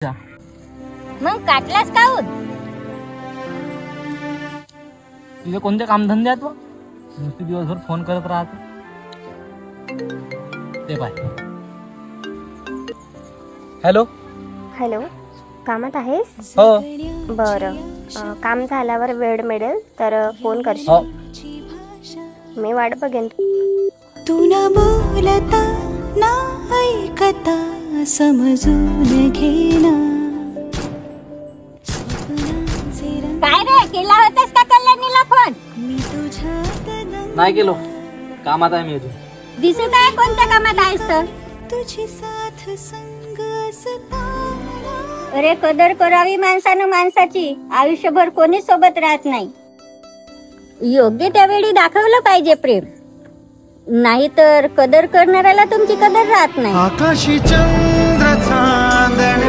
मग काटलास काऊन? तुझे कोणते कामधंदे आहेत? नुसती दिवसभर फोन करत राहते. ते पाय. हॅलो हॅलो, कामात आहेस? हो. बरं, काम झाल्यावर वेळ मिळेल तर फोन करशील. हो. मी वाट बघेन. तू न बोलता ना ऐकता समजून घेना. काय रे, केला होतास का कल्याणीला फोन? नाही केलो, कामात आहे मी अजून. दिसत आहे कोणत्या कामात आहेस तर? तुझी साथ संग असताना. अरे, कदर करावी माणसानं माणसाची. आयुष्यभर कोणी सोबत राहत नाही. योग्य त्यावेळी दाखवलं पाहिजे प्रेम, नाहीतर कदर करणाऱ्याला तुमची कदर राहत नाही. आकाशी चंद्र चांदणे